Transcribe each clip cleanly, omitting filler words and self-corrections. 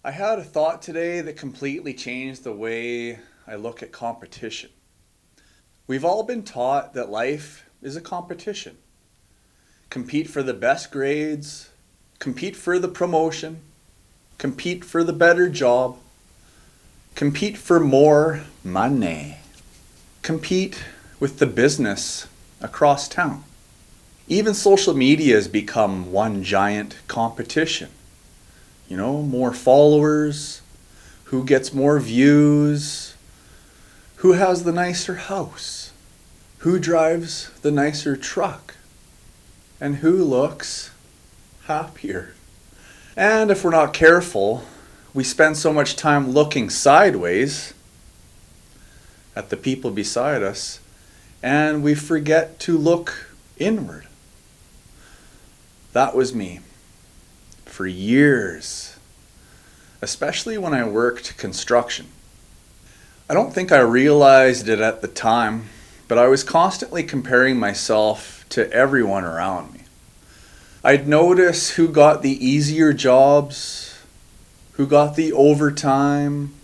I had a thought today that completely changed the way I look at competition. We've all been taught that life is a competition. Compete for the best grades, compete for the promotion, compete for the better job, compete for more money, compete with the business across town. Even social media has become one giant competition. More followers, who gets more views, who has the nicer house, who drives the nicer truck, and who looks happier. And if we're not careful, we spend so much time looking sideways at the people beside us, and we forget to look inward. That was me for years, especially when I worked construction. I don't think I realized it at the time, but I was constantly comparing myself to everyone around me. I'd notice who got the easier jobs, who got the overtime,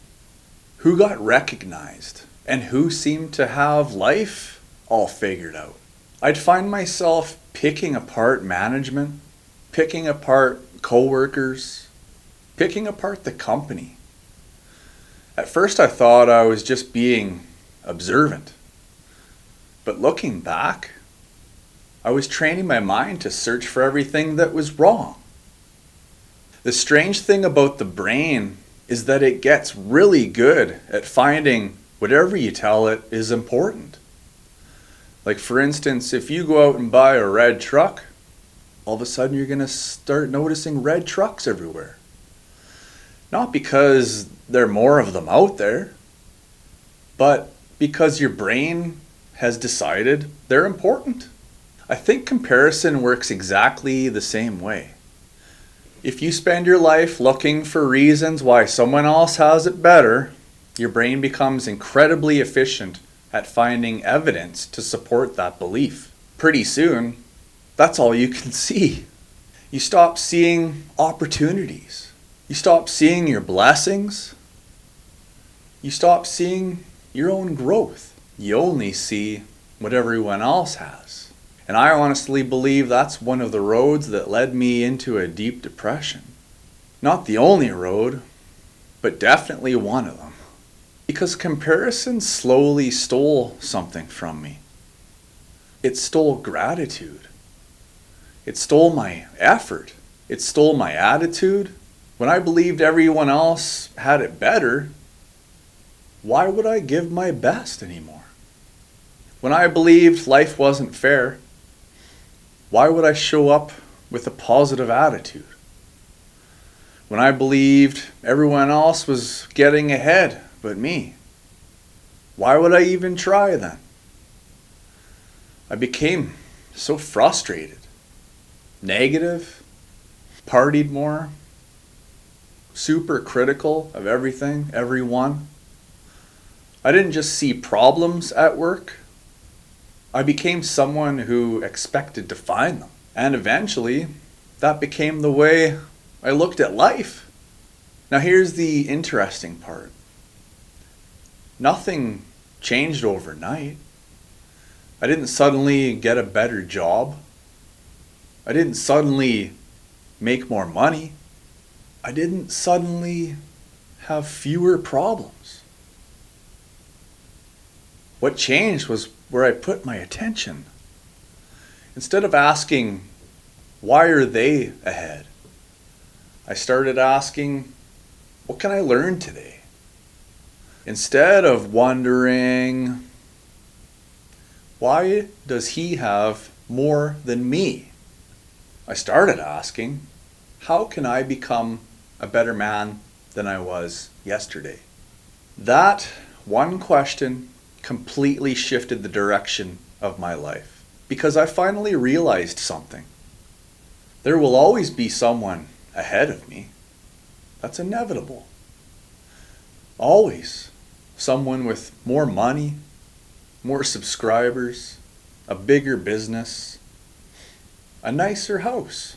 who got recognized, and who seemed to have life all figured out. I'd find myself picking apart management, picking apart coworkers, picking apart the company. At first I thought I was just being observant. But looking back, I was training my mind to search for everything that was wrong. The strange thing about the brain is that it gets really good at finding whatever you tell it is important. Like for instance, if you go out and buy a red truck, all of a sudden you're going to start noticing red trucks everywhere. Not because there are more of them out there, but because your brain has decided they're important. I think comparison works exactly the same way. If you spend your life looking for reasons why someone else has it better, your brain becomes incredibly efficient at finding evidence to support that belief. Pretty soon, that's all you can see. You stop seeing opportunities. You stop seeing your blessings. You stop seeing your own growth. You only see what everyone else has. And I honestly believe that's one of the roads that led me into a deep depression. Not the only road, but definitely one of them. Because comparison slowly stole something from me. It stole gratitude. It stole my effort. It stole my attitude. When I believed everyone else had it better, why would I give my best anymore? When I believed life wasn't fair, why would I show up with a positive attitude? When I believed everyone else was getting ahead but me, why would I even try then? I became so frustrated, negative, partied more, super critical of everything, everyone. I didn't just see problems at work. I became someone who expected to find them. And eventually, that became the way I looked at life. Now here's the interesting part. Nothing changed overnight. I didn't suddenly get a better job. I didn't suddenly make more money. I didn't suddenly have fewer problems. What changed was where I put my attention. Instead of asking, why are they ahead? I started asking, what can I learn today? Instead of wondering, why does he have more than me? I started asking, how can I become a better man than I was yesterday? That one question completely shifted the direction of my life because I finally realized something. There will always be someone ahead of me. That's inevitable. Always someone with more money, more subscribers, a bigger business, a nicer house.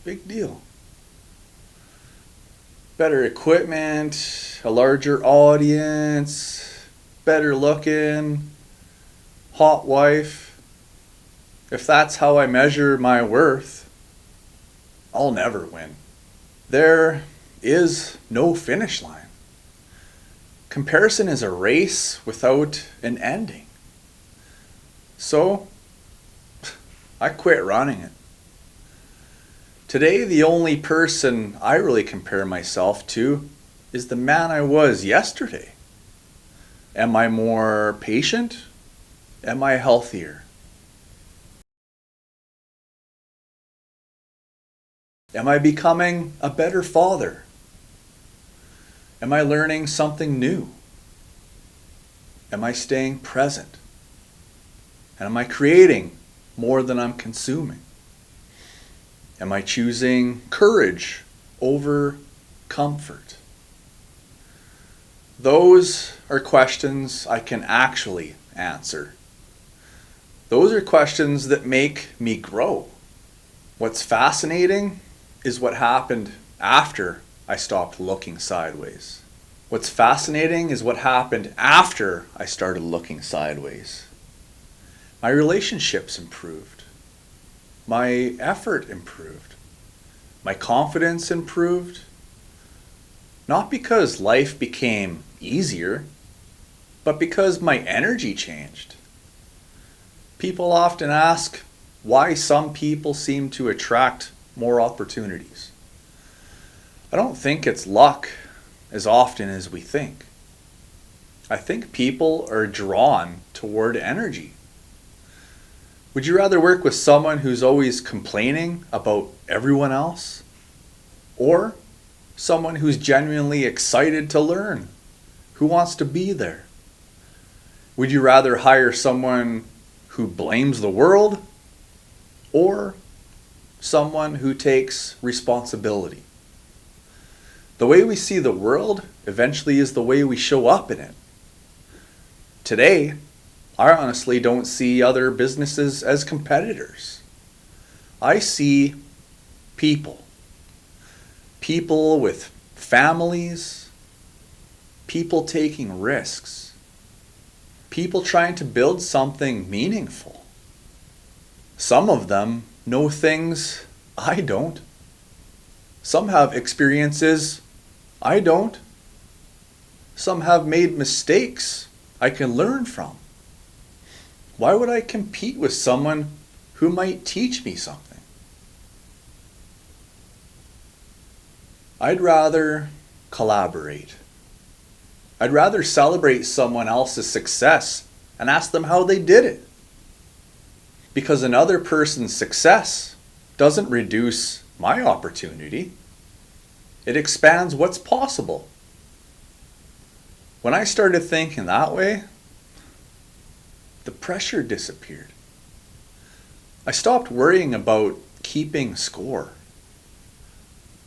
Big deal. better equipment, a larger audience, better looking, hot wife. If that's how I measure my worth, I'll never win. There is no finish line. Comparison is a race without an ending. So, I quit running it. Today, the only person I really compare myself to is the man I was yesterday. Am I more patient? Am I healthier? Am I becoming a better father? Am I learning something new? Am I staying present? And am I creating more than I'm consuming? Am I choosing courage over comfort? Those are questions I can actually answer. Those are questions that make me grow. What's fascinating is what happened after I stopped looking sideways. What's fascinating is what happened after I started looking sideways. My relationships improved. My effort improved. My confidence improved. Not because life became easier, but because my energy changed. People often ask why some people seem to attract more opportunities. I don't think it's luck as often as we think. I think people are drawn toward energy. Would you rather work with someone who's always complaining about everyone else? Or someone who's genuinely excited to learn, who wants to be there? Would you rather hire someone who blames the world or someone who takes responsibility? The way we see the world eventually is the way we show up in it. Today, I honestly don't see other businesses as competitors. I see people. People with families. People taking risks. People trying to build something meaningful. Some of them know things I don't. Some have experiences I don't. Some have made mistakes I can learn from. Why would I compete with someone who might teach me something? I'd rather collaborate. I'd rather celebrate someone else's success and ask them how they did it. Because another person's success doesn't reduce my opportunity. It expands what's possible. When I started thinking that way, the pressure disappeared. I stopped worrying about keeping score.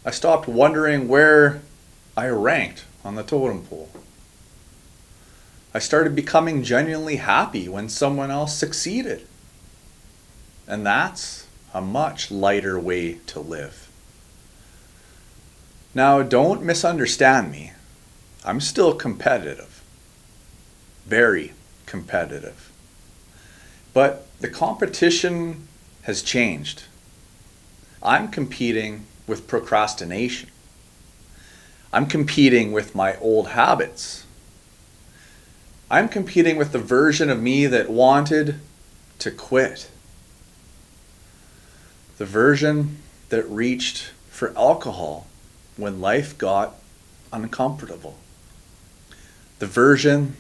I stopped wondering where I ranked on the totem pole. I started becoming genuinely happy when someone else succeeded. And that's a much lighter way to live. Now, don't misunderstand me. I'm still competitive. Very competitive. But the competition has changed. I'm competing with procrastination. I'm competing with my old habits. I'm competing with the version of me that wanted to quit. The version that reached for alcohol when life got uncomfortable. The version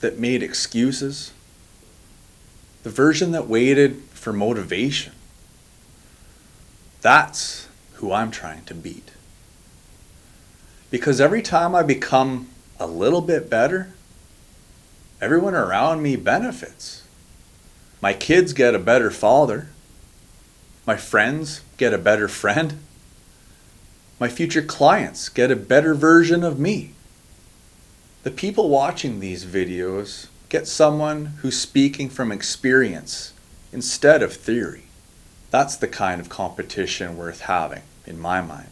that made excuses. The version that waited for motivation. That's who I'm trying to beat. Because every time I become a little bit better, everyone around me benefits. My kids get a better father. My friends get a better friend. My future clients get a better version of me. The people watching these videos get someone who's speaking from experience instead of theory. That's the kind of competition worth having, in my mind.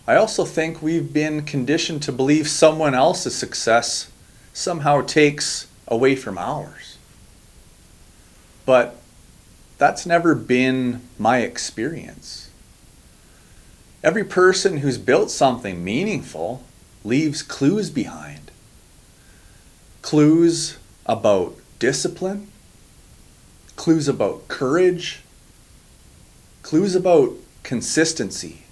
I also think we've been conditioned to believe someone else's success somehow takes away from ours. But that's never been my experience. Every person who's built something meaningful leaves clues behind. Clues about discipline, clues about courage, clues about consistency,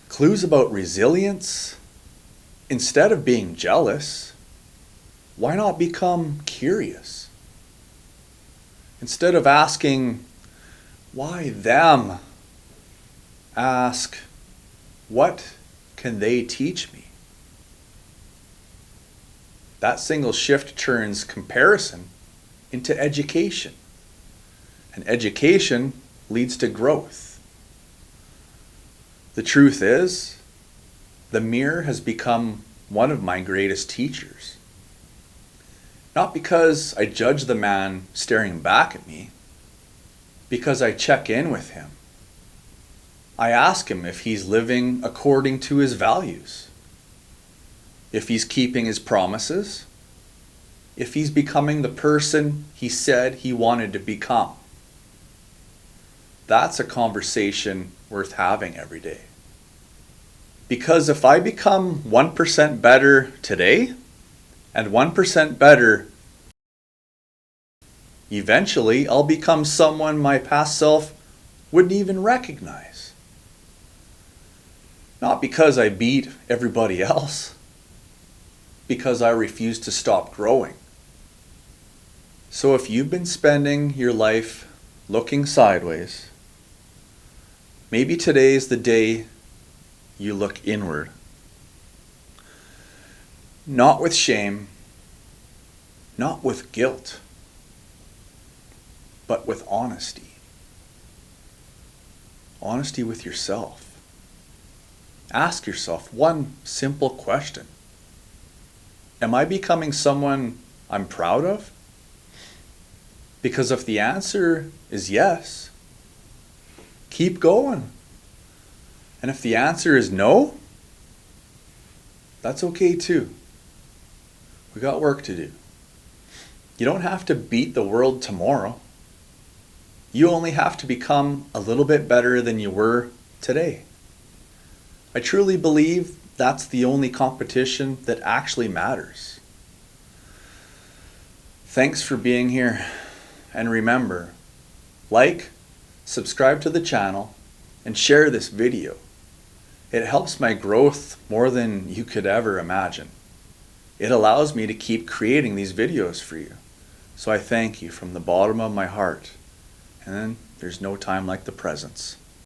clues about resilience. Instead of being jealous, why not become curious? Instead of asking, why them? Ask, what can they teach me? That single shift turns comparison into education. And education leads to growth. The truth is, the mirror has become one of my greatest teachers. Not because I judge the man staring back at me, because I check in with him. I ask him if he's living according to his values, if he's keeping his promises, if he's becoming the person he said he wanted to become. That's a conversation worth having every day. Because if I become 1% better today and 1% better, eventually I'll become someone my past self wouldn't even recognize. Not because I beat everybody else, because I refuse to stop growing. So if you've been spending your life looking sideways, maybe today is the day you look inward. Not with shame, not with guilt, but with honesty. Honesty with yourself. Ask yourself one simple question. Am I becoming someone I'm proud of? Because if the answer is yes, keep going. And if the answer is no, that's okay too. We got work to do. You don't have to beat the world tomorrow. You only have to become a little bit better than you were today. I truly believe that's the only competition that actually matters. Thanks for being here. And remember, like, subscribe to the channel, and share this video. It helps my growth more than you could ever imagine. It allows me to keep creating these videos for you. So I thank you from the bottom of my heart. And then there's no time like the presence.